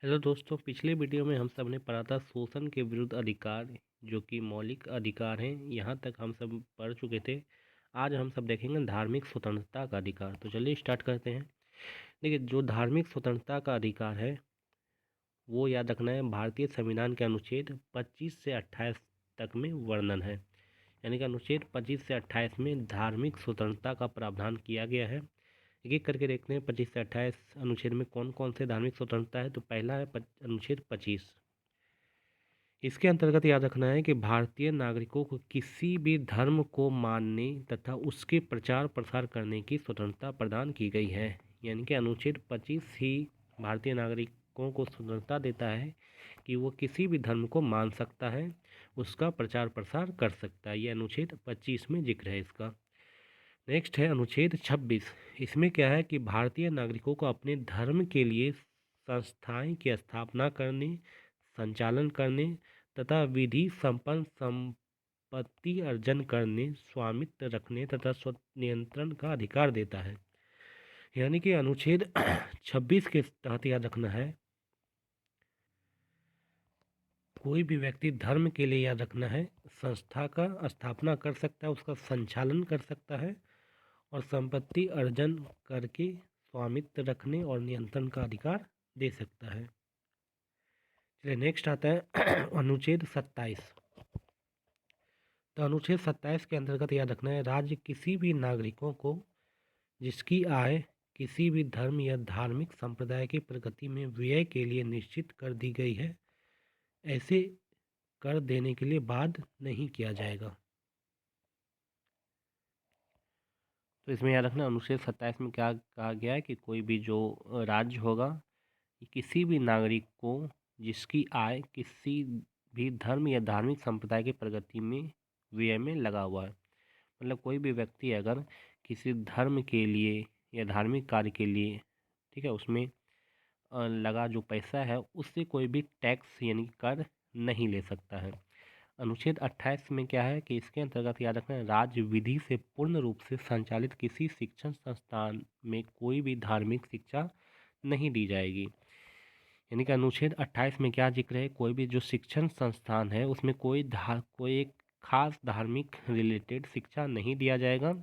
Hello दोस्तों, पिछले video में हम सब ने पढ़ा था शोषण के विरुद्ध अधिकार, जो कि मौलिक अधिकार हैं। यहाँ तक हम सब पढ़ चुके थे। आज हम सब देखेंगे धार्मिक स्वतंत्रता का अधिकार। तो चलिए स्टार्ट करते हैं। देखिए, जो धार्मिक स्वतंत्रता का अधिकार है वो याद रखना है, भारतीय संविधान के अनुच्छेद 25 से 28 तक में वर्णन है। यानी कि अनुच्छेद 25 से 28 में धार्मिक स्वतंत्रता का प्रावधान किया गया है। एक एक करके देखते हैं 25 से 28 अनुच्छेद में कौन कौन से धार्मिक स्वतंत्रता है। तो पहला है अनुच्छेद 25। इसके अंतर्गत याद रखना है कि भारतीय नागरिकों को किसी भी धर्म को मानने तथा उसके प्रचार प्रसार करने की स्वतंत्रता प्रदान की गई है। यानी कि अनुच्छेद 25 ही भारतीय नागरिकों को स्वतंत्रता देता है कि वो किसी भी धर्म को मान सकता है, उसका प्रचार प्रसार कर सकता है। ये अनुच्छेद 25 में जिक्र है इसका। नेक्स्ट है अनुच्छेद 26। इसमें क्या है कि भारतीय नागरिकों को अपने धर्म के लिए संस्थाएं की स्थापना करने, संचालन करने तथा विधि संपन्न संपत्ति अर्जन करने, स्वामित्व रखने तथा स्वनियंत्रण का अधिकार देता है। यानी कि अनुच्छेद 26 के तहत याद रखना है, कोई भी व्यक्ति धर्म के लिए याद रखना है संस्था का स्थापना कर सकता है, उसका संचालन कर सकता है और संपत्ति अर्जन करके स्वामित्व रखने और नियंत्रण का अधिकार दे सकता है। चलिए नेक्स्ट आता है अनुच्छेद 27। तो अनुच्छेद 27 के अंतर्गत याद रखना है, राज्य किसी भी नागरिकों को जिसकी आय किसी भी धर्म या धार्मिक संप्रदाय की प्रगति में व्यय के लिए निश्चित कर दी गई है, ऐसे कर देने के लिए बाध्य नहीं किया जाएगा। तो इसमें याद रखना अनुच्छेद 27 में क्या कहा गया है कि कोई भी जो राज्य होगा, किसी भी नागरिक को जिसकी आय किसी भी धर्म या धार्मिक संप्रदाय की प्रगति में व्यय में लगा हुआ है, मतलब कोई भी व्यक्ति अगर किसी धर्म के लिए या धार्मिक कार्य के लिए, ठीक है, उसमें लगा जो पैसा है उससे कोई भी टैक्स यानी कर नहीं ले सकता है। अनुच्छेद 28 में क्या है कि इसके अंतर्गत याद रखना है, राज्य विधि से पूर्ण रूप से संचालित किसी शिक्षण संस्थान में कोई भी धार्मिक शिक्षा नहीं दी जाएगी। यानी कि अनुच्छेद 28 में क्या जिक्र है, कोई भी जो शिक्षण संस्थान है उसमें कोई एक खास धार्मिक रिलेटेड शिक्षा नहीं दिया जाएगा।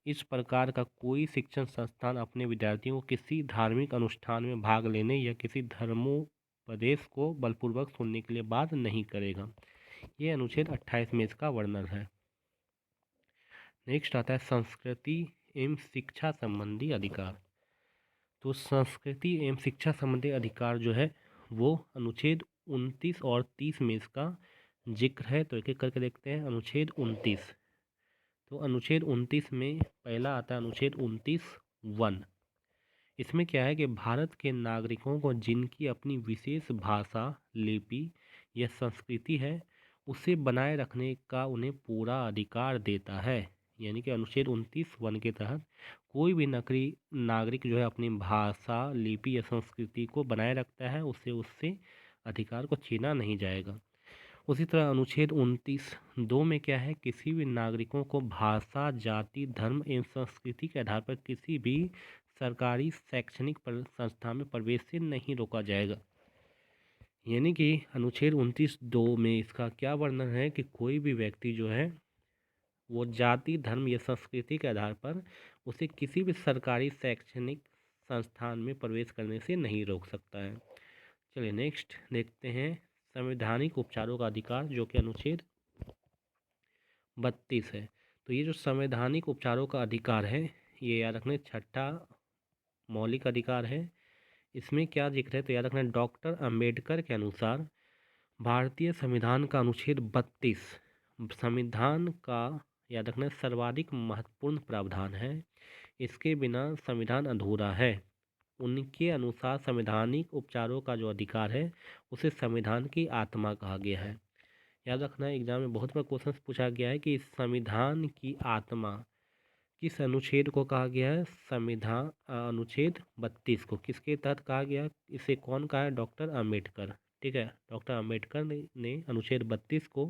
इस प्रकार का कोई शिक्षण संस्थान अपने विद्यार्थियों को किसी धार्मिक अनुष्ठान में भाग लेने या किसी धर्मोपदेश को बलपूर्वक सुनने के लिए बाध्य नहीं करेगा। ये अनुच्छेद 28 में इसका वर्णन है। नेक्स्ट आता है संस्कृति एवं शिक्षा संबंधी अधिकार। तो संस्कृति एवं शिक्षा संबंधी अधिकार जो है वो अनुच्छेद 29 और 30 में इसका जिक्र है। तो एक एक करके देखते हैं। अनुच्छेद 29। तो अनुच्छेद 29 में पहला आता है अनुच्छेद 29(1). इसमें क्या है कि भारत के नागरिकों को जिनकी अपनी विशेष भाषा, लिपि या संस्कृति है उसे बनाए रखने का उन्हें पूरा अधिकार देता है। यानी कि अनुच्छेद 29(1) के तहत कोई भी नागरिक जो है अपनी भाषा, लिपि या संस्कृति को बनाए रखता है, उससे अधिकार को छीना नहीं जाएगा। उसी तरह अनुच्छेद 29(2) में क्या है, किसी भी नागरिकों को भाषा, जाति, धर्म एवं संस्कृति के आधार पर किसी भी सरकारी शैक्षणिक संस्था में प्रवेश से नहीं रोका जाएगा। यानी कि अनुच्छेद 29(2) में इसका क्या वर्णन है कि कोई भी व्यक्ति जो है वो जाति, धर्म या संस्कृति के आधार पर उसे किसी भी सरकारी शैक्षणिक संस्थान में प्रवेश करने से नहीं रोक सकता है। चलिए नेक्स्ट देखते हैं संवैधानिक उपचारों का अधिकार, जो कि अनुच्छेद 32 है। तो ये जो संवैधानिक उपचारों का अधिकार है ये याद रखना छठा मौलिक अधिकार है। इसमें क्या जिक्र है तो याद रखना डॉक्टर अंबेडकर के अनुसार भारतीय संविधान का अनुच्छेद 32 संविधान का याद रखना सर्वाधिक महत्वपूर्ण प्रावधान है। इसके बिना संविधान अधूरा है। उनके अनुसार संवैधानिक उपचारों का जो अधिकार है उसे संविधान की आत्मा कहा गया है। याद रखना एग्जाम में बहुत बार क्वेश्चन पूछा गया है कि संविधान की आत्मा किस अनुच्छेद को कहा गया है। संविधान अनुच्छेद 32 को किसके तहत कहा गया, इसे कौन कहा है, डॉक्टर अंबेडकर। ठीक है, डॉक्टर अंबेडकर ने अनुच्छेद 32 को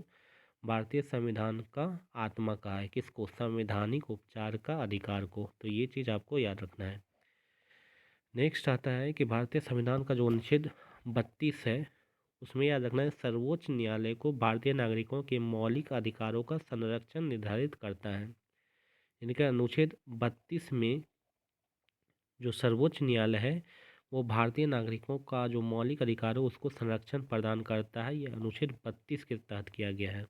भारतीय संविधान का आत्मा कहा है। किसको, संवैधानिक उपचार का अधिकार को। तो ये चीज़ आपको याद रखना है। नेक्स्ट आता है कि भारतीय संविधान का जो अनुच्छेद 32 है उसमें याद रखना है, सर्वोच्च न्यायालय को भारतीय नागरिकों के मौलिक अधिकारों का संरक्षण निर्धारित करता है। इनका अनुच्छेद 32 में जो सर्वोच्च न्यायालय है वो भारतीय नागरिकों का जो मौलिक अधिकार है उसको संरक्षण प्रदान करता है। यह अनुच्छेद 32 के तहत किया गया है।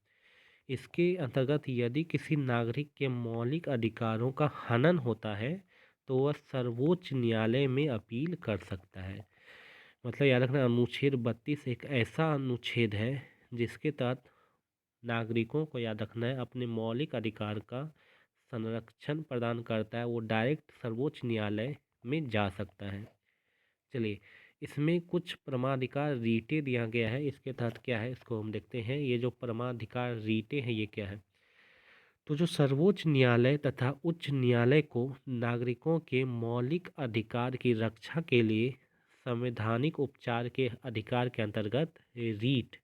इसके अंतर्गत यदि किसी नागरिक के मौलिक अधिकारों का हनन होता है तो वह सर्वोच्च न्यायालय में अपील कर सकता है। मतलब याद रखना, अनुच्छेद 32 एक ऐसा अनुच्छेद है जिसके तहत नागरिकों को याद रखना है अपने मौलिक अधिकार का संरक्षण प्रदान करता है। वो डायरेक्ट सर्वोच्च न्यायालय में जा सकता है। चलिए, इसमें कुछ परमाधिकार रीटें दिया गया है। इसके तहत क्या है इसको हम देखते हैं। ये जो परमाधिकार रीटें हैं ये क्या है, तो जो सर्वोच्च न्यायालय तथा उच्च न्यायालय को नागरिकों के मौलिक अधिकार की रक्षा के लिए संवैधानिक उपचार के अधिकार के अंतर्गत रीट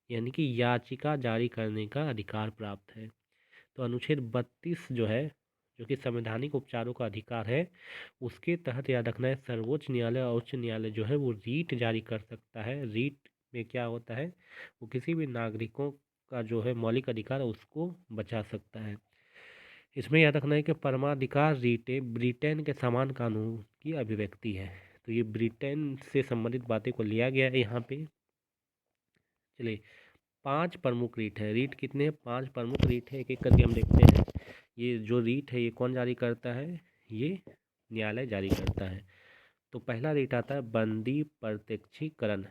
यानी कि याचिका जारी करने का अधिकार प्राप्त है। तो अनुच्छेद 32 जो है, जो कि संवैधानिक उपचारों का अधिकार है, उसके तहत याद रखना है सर्वोच्च न्यायालय और उच्च न्यायालय जो है वो रीट जारी कर सकता है। रीट में क्या होता है, वो किसी भी नागरिकों का जो है मौलिक अधिकार है उसको बचा सकता है। इसमें याद रखना है कि परमाधिकार रीटें ब्रिटेन के समान कानून की अभिव्यक्ति है। तो ये ब्रिटेन से संबंधित बातें को लिया गया है यहाँ पे। चलिए, 5 प्रमुख रीट है। रीट कितने हैं? 5 प्रमुख रीट है। एक एक करके हम देखते हैं। ये जो रीट है ये कौन जारी करता है? ये न्यायालय जारी करता है। तो पहला रीट आता है बंदी प्रत्यक्षीकरण।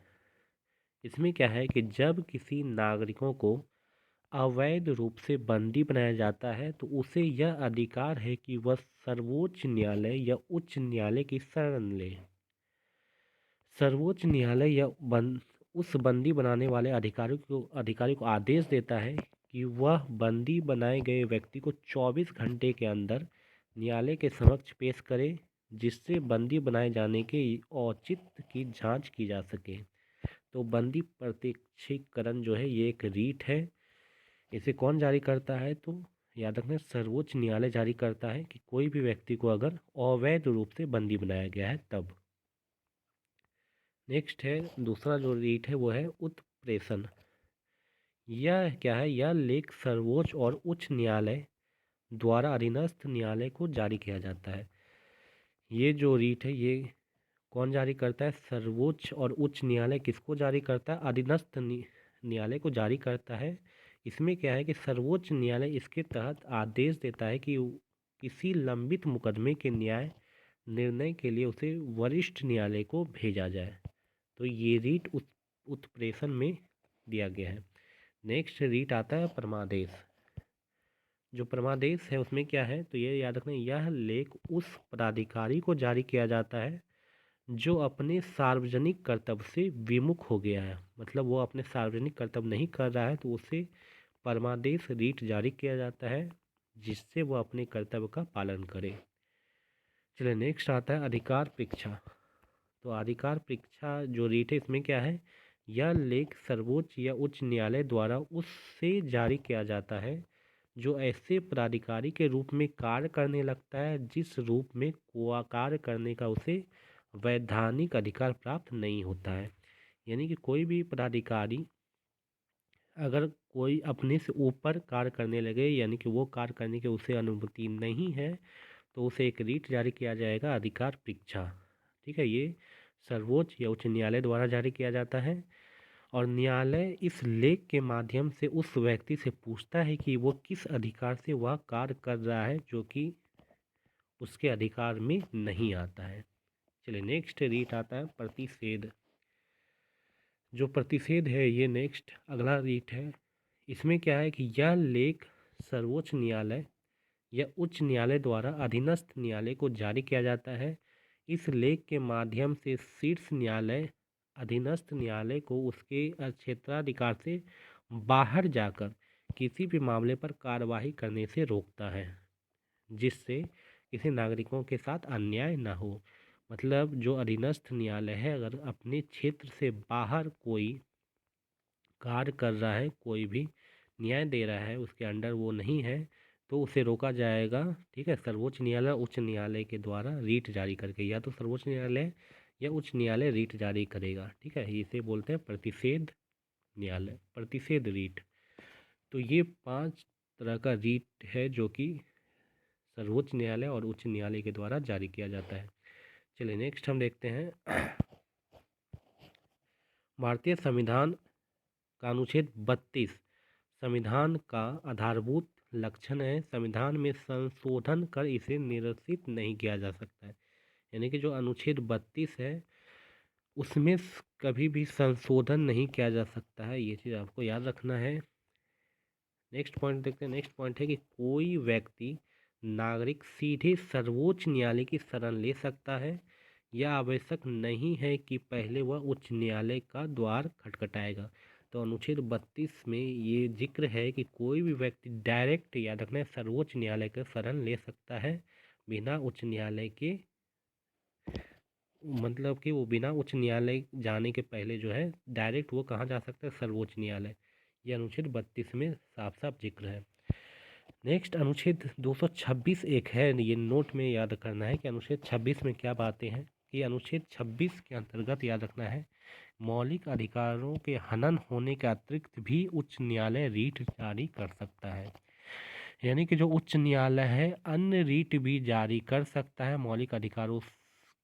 इसमें क्या है कि जब किसी नागरिकों को अवैध रूप से बंदी बनाया जाता है तो उसे यह अधिकार है कि वह सर्वोच्च न्यायालय या उच्च न्यायालय की शरण ले। सर्वोच्च न्यायालय या उस बंदी बनाने वाले अधिकारी को आदेश देता है कि वह बंदी बनाए गए व्यक्ति को 24 घंटे के अंदर न्यायालय के समक्ष पेश करे, जिससे बंदी बनाए जाने के औचित्य की जांच की जा सके। तो बंदी प्रत्यक्षीकरण जो है ये एक रीट है। इसे कौन जारी करता है? तो याद रखना, सर्वोच्च न्यायालय जारी करता है कि कोई भी व्यक्ति को अगर अवैध रूप से बंदी बनाया गया है तब। नेक्स्ट है दूसरा जो रीट है वो है उत्प्रेषण। यह क्या है? यह लेख सर्वोच्च और उच्च न्यायालय द्वारा अधीनस्थ न्यायालय को जारी किया जाता है। ये जो रीट है ये कौन जारी करता है? सर्वोच्च और उच्च न्यायालय किसको जारी करता है? अधीनस्थ न्यायालय को जारी करता है। इसमें क्या है कि सर्वोच्च न्यायालय इसके तहत आदेश देता है कि किसी लंबित मुकदमे के न्याय निर्णय के लिए उसे वरिष्ठ न्यायालय को भेजा जाए। तो ये रीट उत्प्रेषण में दिया गया है। नेक्स्ट रीट आता है परमादेश। जो परमादेश है उसमें क्या है? तो ये याद रखना, यह लेख उस पदाधिकारी को जारी किया जाता है जो अपने सार्वजनिक कर्तव्य से विमुख हो गया है। मतलब वो अपने सार्वजनिक कर्तव्य नहीं कर रहा है तो उसे परमादेश रीट जारी किया जाता है, जिससे वो अपने कर्तव्य का पालन करे। चलिए, नेक्स्ट आता है अधिकार परीक्षा। तो अधिकार परीक्षा जो रीट है इसमें क्या है? यह लेख सर्वोच्च या उच्च न्यायालय द्वारा उससे जारी किया जाता है जो ऐसे प्राधिकारी के रूप में कार्य करने लगता है जिस रूप में कार्य करने का उसे वैधानिक अधिकार प्राप्त नहीं होता है। यानी कि कोई भी पदाधिकारी अगर कोई अपने से ऊपर कार्य करने लगे, यानी कि वो कार्य करने की उसे अनुमति नहीं है, तो उसे एक रीट जारी किया जाएगा, अधिकार परीक्षा। ठीक है, ये सर्वोच्च या उच्च न्यायालय द्वारा जारी किया जाता है और न्यायालय इस लेख के माध्यम से उस व्यक्ति से पूछता है कि वो किस अधिकार से वह कार्य कर रहा है जो कि उसके अधिकार में नहीं आता है। चलिए, नेक्स्ट रीट आता है प्रतिषेध। जो प्रतिषेध है ये नेक्स्ट अगला रीट है। इसमें क्या है कि यह लेख सर्वोच्च न्यायालय या उच्च न्यायालय द्वारा अधीनस्थ न्यायालय को जारी किया जाता है। इस लेख के माध्यम से शीर्ष न्यायालय अधीनस्थ न्यायालय को उसके क्षेत्राधिकार से बाहर जाकर किसी भी मामले पर कार्यवाही करने से रोकता है, जिससे किसी नागरिकों के साथ अन्याय न हो। मतलब जो अधीनस्थ न्यायालय है अगर अपने क्षेत्र से बाहर कोई कार्य कर रहा है, कोई भी न्याय दे रहा है, उसके अंडर वो नहीं है, तो उसे रोका जाएगा। ठीक है, सर्वोच्च न्यायालय उच्च न्यायालय के द्वारा रीट जारी करके, या तो सर्वोच्च न्यायालय या उच्च न्यायालय रीट जारी करेगा। ठीक है, इसे बोलते हैं प्रतिषेध न्यायालय, प्रतिषेध रीट। तो ये 5 तरह का रीट है जो कि सर्वोच्च न्यायालय और उच्च न्यायालय के द्वारा जारी किया जाता है। चलिए नेक्स्ट हम देखते हैं भारतीय संविधान का अनुच्छेद 32 संविधान का आधारभूत लक्षण है, संविधान में संशोधन कर इसे निरसित नहीं किया जा सकता है। यानी कि जो अनुच्छेद 32 है उसमें कभी भी संशोधन नहीं किया जा सकता है, ये चीज़ आपको याद रखना है। नेक्स्ट पॉइंट देखते हैं। नेक्स्ट पॉइंट है कि कोई व्यक्ति नागरिक सीधे सर्वोच्च न्यायालय की शरण ले सकता है या आवश्यक नहीं है कि पहले वह उच्च न्यायालय का द्वार खटखटाएगा। तो अनुच्छेद 32 में ये जिक्र है कि कोई भी व्यक्ति डायरेक्ट, याद रखना है, सर्वोच्च न्यायालय का शरण ले सकता है बिना उच्च न्यायालय के, मतलब कि वो बिना उच्च न्यायालय जाने के पहले जो है डायरेक्ट वो कहाँ जा सकता है, सर्वोच्च न्यायालय। ये अनुच्छेद 32 में साफ साफ जिक्र है। नेक्स्ट अनुच्छेद 226 एक है, ये नोट में याद करना है कि अनुच्छेद 26 में क्या बातें हैं। कि अनुच्छेद 26 के अंतर्गत याद रखना है मौलिक अधिकारों के हनन होने के अतिरिक्त भी उच्च न्यायालय रीट जारी कर सकता है। यानी कि जो उच्च न्यायालय है अन्य रीट भी जारी कर सकता है मौलिक अधिकारों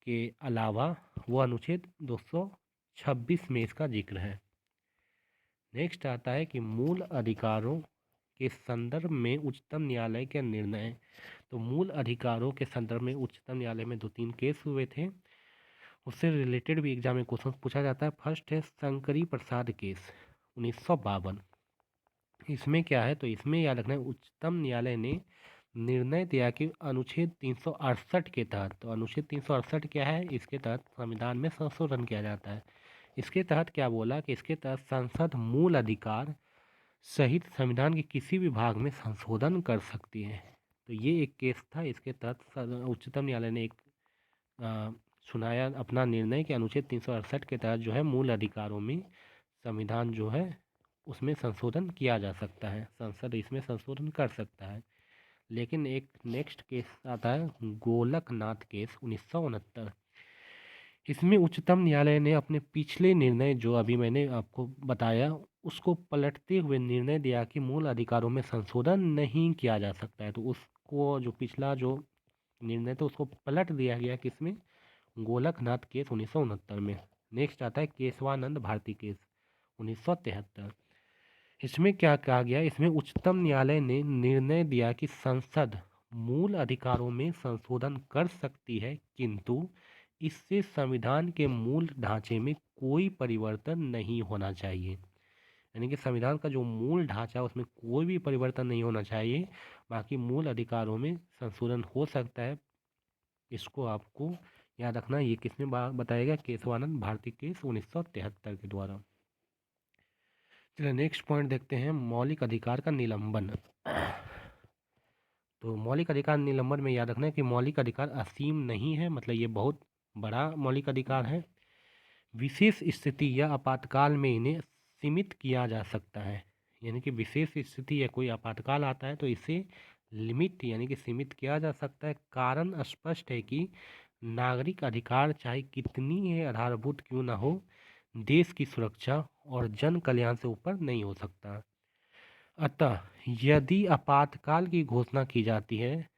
के अलावा, वो अनुच्छेद 226 में इसका जिक्र है। नेक्स्ट आता है कि मूल अधिकारों के संदर्भ में उच्चतम न्यायालय के निर्णय। तो मूल अधिकारों के संदर्भ में उच्चतम न्यायालय में 2-3 केस हुए थे, उससे रिलेटेड भी एग्जाम में क्वेश्चन पूछा जाता है। फर्स्ट है शंकरी प्रसाद केस 1952। इसमें क्या है, तो इसमें याद रखना है उच्चतम न्यायालय ने निर्णय दिया कि अनुच्छेद 368 के तहत, तो अनुच्छेद 368 क्या है, इसके तहत संविधान में संशोधन किया जाता है। इसके तहत क्या बोला कि इसके तहत संसद मूल अधिकार सहित संविधान के किसी भी भाग में संशोधन कर सकती है। तो ये एक केस था, इसके तहत उच्चतम न्यायालय ने एक सुनाया अपना निर्णय कि अनुच्छेद 368 के तहत जो है मूल अधिकारों में संविधान जो है उसमें संशोधन किया जा सकता है, संसद इसमें संशोधन कर सकता है। लेकिन एक नेक्स्ट केस आता है गोलकनाथ केस 1969। इसमें उच्चतम न्यायालय ने अपने पिछले निर्णय जो अभी मैंने आपको बताया उसको पलटते हुए निर्णय दिया कि मूल अधिकारों में संशोधन नहीं किया जा सकता है। तो उसको जो पिछला जो निर्णय था उसको पलट दिया गया किसमें, गोलकनाथ केस 1969 में। नेक्स्ट आता है केशवानंद भारती केस 1973। इसमें क्या कहा गया, इसमें उच्चतम न्यायालय ने निर्णय दिया कि संसद मूल अधिकारों में संशोधन कर सकती है किंतु इससे संविधान के मूल ढांचे में कोई परिवर्तन नहीं होना चाहिए। यानी कि संविधान का जो मूल ढांचा है उसमें कोई भी परिवर्तन नहीं होना चाहिए, बाकी मूल अधिकारों में संशोधन हो सकता है। इसको आपको याद रखना। ये किसने बताया गया, केशवानंद भारती केस 1973 के द्वारा। चलिए नेक्स्ट पॉइंट देखते हैं मौलिक अधिकार का निलंबन। तो मौलिक अधिकार निलंबन में याद रखना है कि मौलिक अधिकार असीम नहीं है, मतलब ये बहुत बड़ा मौलिक अधिकार है। विशेष स्थिति या आपातकाल में इन्हें सीमित किया जा सकता है। यानी कि विशेष स्थिति या कोई आपातकाल आता है तो इसे लिमिट यानी कि सीमित किया जा सकता है। कारण स्पष्ट है कि नागरिक अधिकार चाहे कितनी ही आधारभूत क्यों ना हो, देश की सुरक्षा और जन कल्याण से ऊपर नहीं हो सकता। अतः यदि आपातकाल की घोषणा की जाती है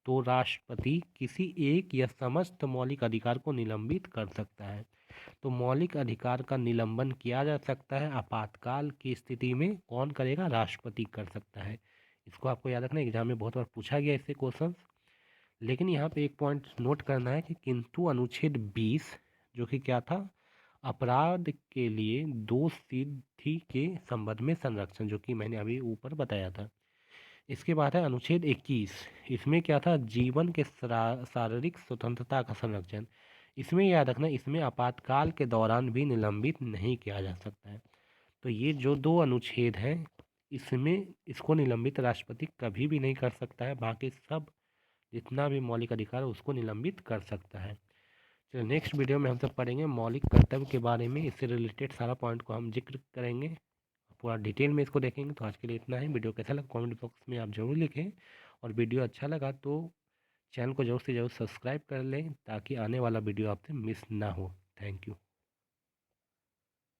तो राष्ट्रपति किसी एक या समस्त मौलिक अधिकार को निलंबित कर सकता है। तो मौलिक अधिकार का निलंबन किया जा सकता है आपातकाल की स्थिति में। कौन करेगा, राष्ट्रपति कर सकता है। इसको आपको याद रखना, एग्जाम में बहुत बार पूछा गया इससे क्वेश्चन। लेकिन यहाँ पे एक पॉइंट नोट करना है कि किंतु अनुच्छेद 20 जो कि क्या था, अपराध के लिए दोष सिद्धि के संबंध में संरक्षण, जो कि मैंने अभी ऊपर बताया था। इसके बाद है अनुच्छेद 21। इसमें क्या था, जीवन के शारीरिक स्वतंत्रता का संरक्षण। इसमें याद रखना, इसमें आपातकाल के दौरान भी निलंबित नहीं किया जा सकता है। तो ये जो 2 अनुच्छेद हैं इसमें इसको निलंबित राष्ट्रपति कभी भी नहीं कर सकता है, बाकी सब जितना भी मौलिक अधिकार है उसको निलंबित कर सकता है। चलिए नेक्स्ट वीडियो में हम सब पढ़ेंगे मौलिक कर्तव्य के बारे में, इससे रिलेटेड सारा पॉइंट को हम जिक्र करेंगे, पूरा डिटेल में इसको देखेंगे। तो आज के लिए इतना ही। वीडियो कैसा लगा कमेंट बॉक्स में आप ज़रूर लिखें, और वीडियो अच्छा लगा तो चैनल को ज़रूर से ज़रूर सब्सक्राइब कर लें ताकि आने वाला वीडियो आपसे मिस ना हो। Thank you.